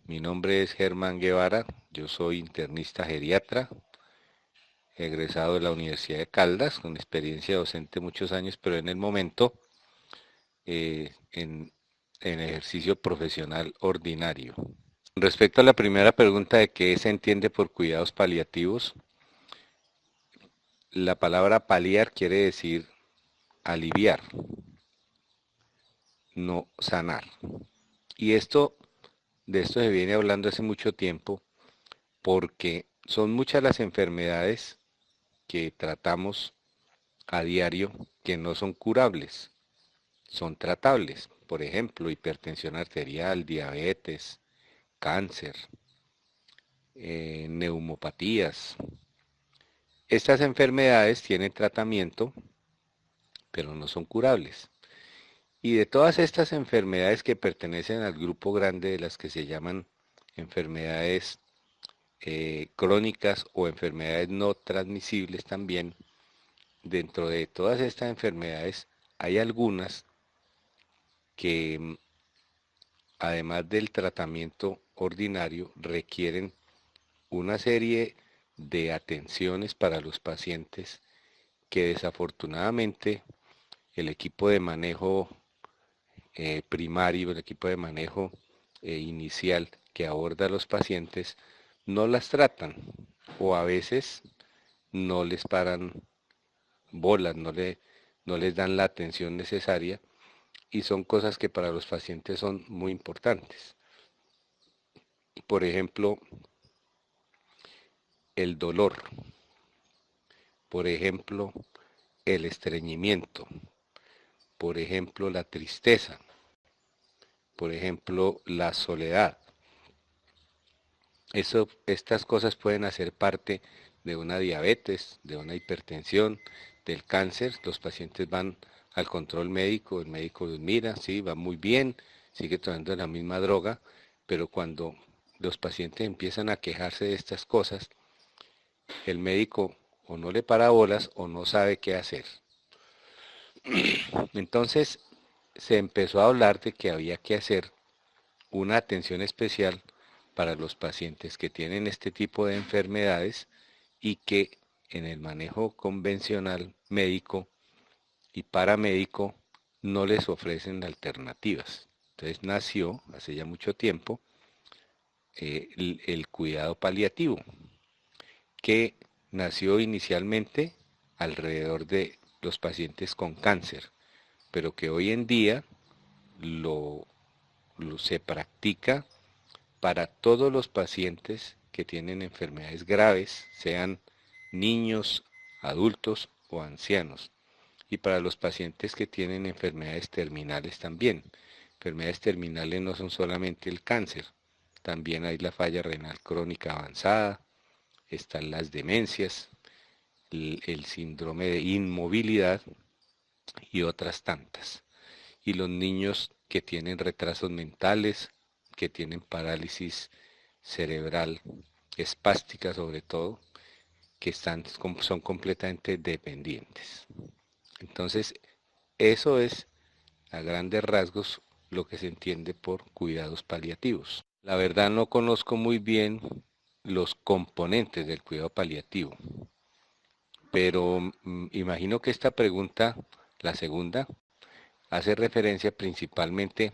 Mi nombre es Germán Guevara, yo soy internista geriatra, egresado de la Universidad de Caldas, con experiencia docente muchos años, pero en el momento eh, en, en ejercicio profesional ordinario. Respecto a la primera pregunta de qué se entiende por cuidados paliativos, la palabra paliar quiere decir aliviar, no sanar. Y de esto se viene hablando hace mucho tiempo porque son muchas las enfermedades que tratamos a diario que no son curables, son tratables. Por ejemplo, hipertensión arterial, diabetes, cáncer, neumopatías. Estas enfermedades tienen tratamiento, pero no son curables. Y de todas estas enfermedades que pertenecen al grupo grande de las que se llaman enfermedades crónicas o enfermedades no transmisibles también, dentro de todas estas enfermedades hay algunas que además del tratamiento ordinario requieren una serie de atenciones para los pacientes que desafortunadamente el equipo de manejo primario, el equipo de manejo inicial que aborda a los pacientes no las tratan o a veces no les paran bolas, no les dan la atención necesaria y son cosas que para los pacientes son muy importantes. Por ejemplo, el dolor, por ejemplo, el estreñimiento, por ejemplo, la tristeza, por ejemplo, la soledad. Estas cosas pueden hacer parte de una diabetes, de una hipertensión, del cáncer. Los pacientes van al control médico, el médico los mira, sí, va muy bien, sigue tomando la misma droga, pero cuando los pacientes empiezan a quejarse de estas cosas, el médico o no le para bolas o no sabe qué hacer. Entonces se empezó a hablar de que había que hacer una atención especial para los pacientes que tienen este tipo de enfermedades y que en el manejo convencional médico y paramédico no les ofrecen alternativas. Entonces nació hace ya mucho tiempo el cuidado paliativo, que nació inicialmente alrededor de los pacientes con cáncer, pero que hoy en día lo, se practica para todos los pacientes que tienen enfermedades graves, sean niños, adultos o ancianos, y para los pacientes que tienen enfermedades terminales también. Enfermedades terminales no son solamente el cáncer, también hay la falla renal crónica avanzada, están las demencias, el síndrome de inmovilidad y otras tantas. Y los niños que tienen retrasos mentales, que tienen parálisis cerebral espástica sobre todo, que son completamente dependientes. Entonces, eso es a grandes rasgos lo que se entiende por cuidados paliativos. La verdad no conozco muy bien los componentes del cuidado paliativo, pero imagino que esta pregunta, la segunda, hace referencia principalmente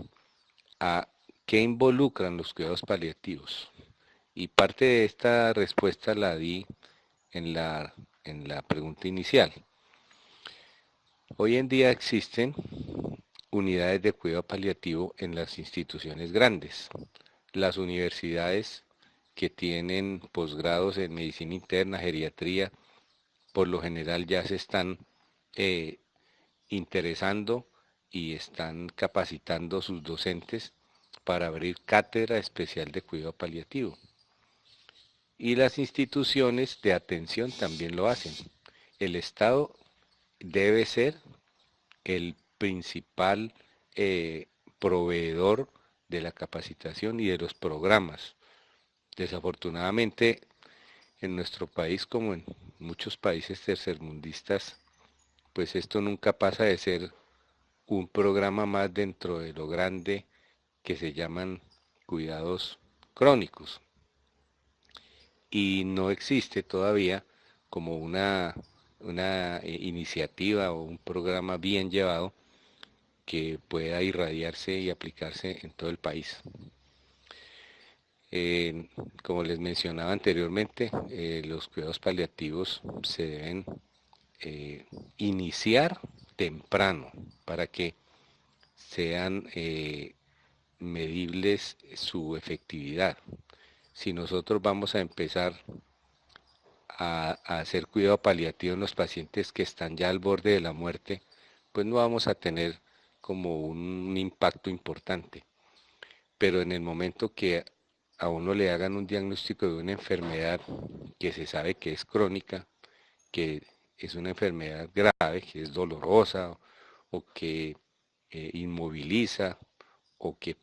a qué involucran los cuidados paliativos. Y parte de esta respuesta la di en en la pregunta inicial. Hoy en día existen unidades de cuidado paliativo en las instituciones grandes. Las universidades que tienen posgrados en medicina interna, geriatría, por lo general ya se están eh, interesando y están capacitando sus docentes para abrir cátedra especial de cuidado paliativo. Y las instituciones de atención también lo hacen. El Estado debe ser el principal proveedor de la capacitación y de los programas. Desafortunadamente, en nuestro país, como en muchos países tercermundistas, pues esto nunca pasa de ser un programa más dentro de lo grande que se llaman cuidados crónicos. Y no existe todavía como una iniciativa o un programa bien llevado que pueda irradiarse y aplicarse en todo el país. Como les mencionaba anteriormente, los cuidados paliativos se deben iniciar temprano para que sean medibles su efectividad. Si nosotros vamos a empezar a hacer cuidado paliativo en los pacientes que están ya al borde de la muerte, pues no vamos a tener como un impacto importante. Pero en el momento que a uno le hagan un diagnóstico de una enfermedad que se sabe que es crónica, que es una enfermedad grave, que es dolorosa o que inmoviliza o que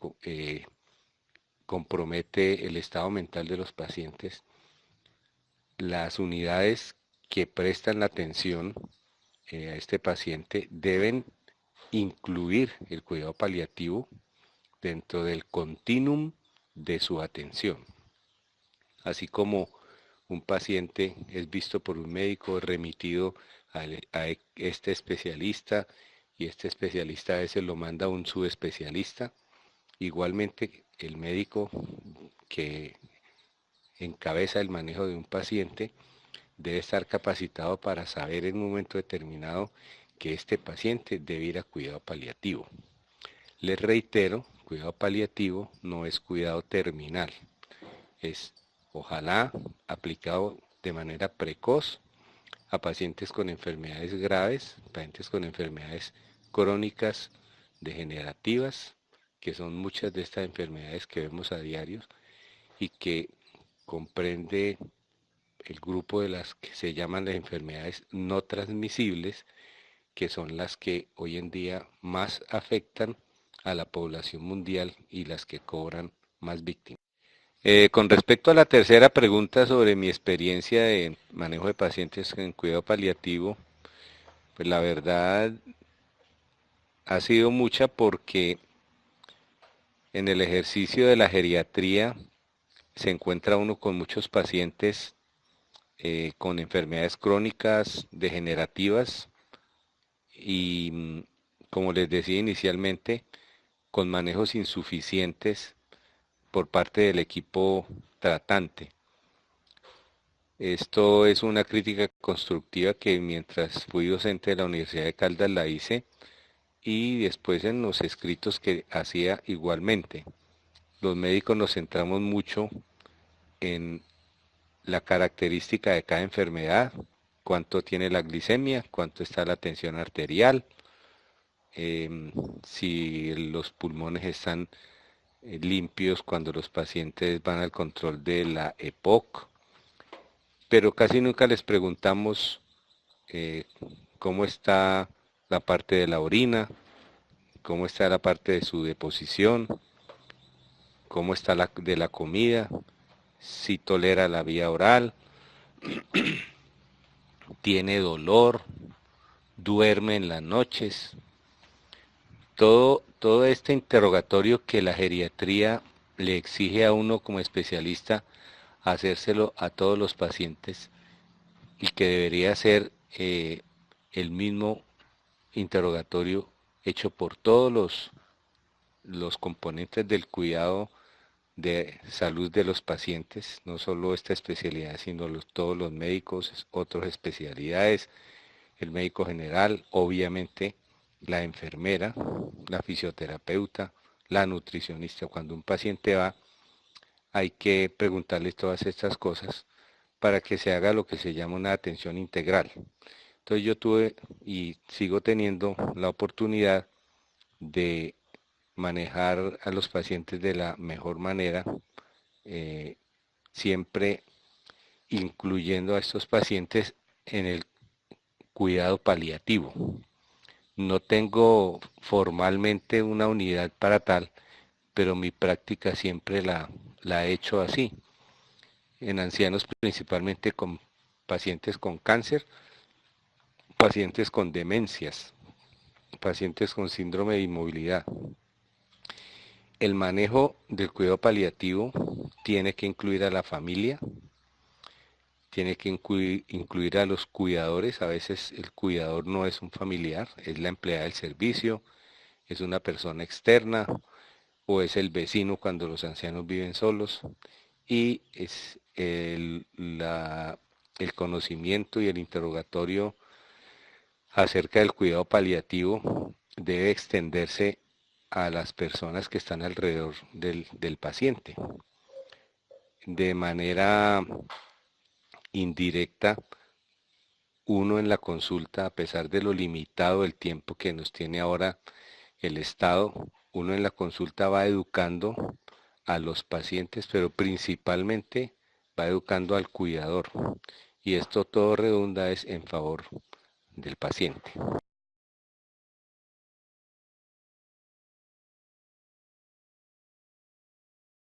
compromete el estado mental de los pacientes, las unidades que prestan la atención a este paciente deben incluir el cuidado paliativo dentro del continuum de su atención. Así como un paciente es visto por un médico, remitido a este especialista, y este especialista a veces lo manda a un subespecialista, igualmente el médico que encabeza el manejo de un paciente debe estar capacitado para saber en un momento determinado que este paciente debe ir a cuidado paliativo. Les reitero, cuidado paliativo no es cuidado terminal, es ojalá aplicado de manera precoz a pacientes con enfermedades graves, pacientes con enfermedades crónicas degenerativas, que son muchas de estas enfermedades que vemos a diario y que comprende el grupo de las que se llaman las enfermedades no transmisibles, que son las que hoy en día más afectan a la población mundial y las que cobran más víctimas. Con respecto a la tercera pregunta sobre mi experiencia de manejo de pacientes en cuidado paliativo, pues la verdad ha sido mucha porque en el ejercicio de la geriatría se encuentra uno con muchos pacientes con enfermedades crónicas degenerativas y, como les decía inicialmente, con manejos insuficientes por parte del equipo tratante. Esto es una crítica constructiva que mientras fui docente de la Universidad de Caldas la hice y después en los escritos que hacía igualmente. Los médicos nos centramos mucho en la característica de cada enfermedad, cuánto tiene la glicemia, cuánto está la tensión arterial, si los pulmones están limpios cuando los pacientes van al control de la EPOC, pero casi nunca les preguntamos cómo está la parte de la orina, cómo está la parte de su deposición, cómo está la de la comida, si tolera la vía oral, tiene dolor, duerme en las noches. Todo este interrogatorio que la geriatría le exige a uno como especialista hacérselo a todos los pacientes y que debería ser el mismo interrogatorio hecho por todos los componentes del cuidado de salud de los pacientes, no solo esta especialidad, sino todos los médicos, otras especialidades, el médico general, obviamente la enfermera, la fisioterapeuta, la nutricionista. Cuando un paciente va, hay que preguntarle todas estas cosas para que se haga lo que se llama una atención integral. Entonces yo tuve y sigo teniendo la oportunidad de manejar a los pacientes de la mejor manera, siempre incluyendo a estos pacientes en el cuidado paliativo. No tengo formalmente una unidad para tal, pero mi práctica siempre la he hecho así. En ancianos principalmente con pacientes con cáncer, pacientes con demencias, pacientes con síndrome de inmovilidad. El manejo del cuidado paliativo tiene que incluir a la familia, tiene que incluir a los cuidadores. A veces el cuidador no es un familiar, es la empleada del servicio, es una persona externa o es el vecino cuando los ancianos viven solos. Y es el conocimiento y el interrogatorio acerca del cuidado paliativo debe extenderse a las personas que están alrededor del paciente. De manera indirecta, uno en la consulta, a pesar de lo limitado del tiempo que nos tiene ahora el Estado, uno en la consulta va educando a los pacientes, pero principalmente va educando al cuidador. Y esto todo redunda es en favor del paciente.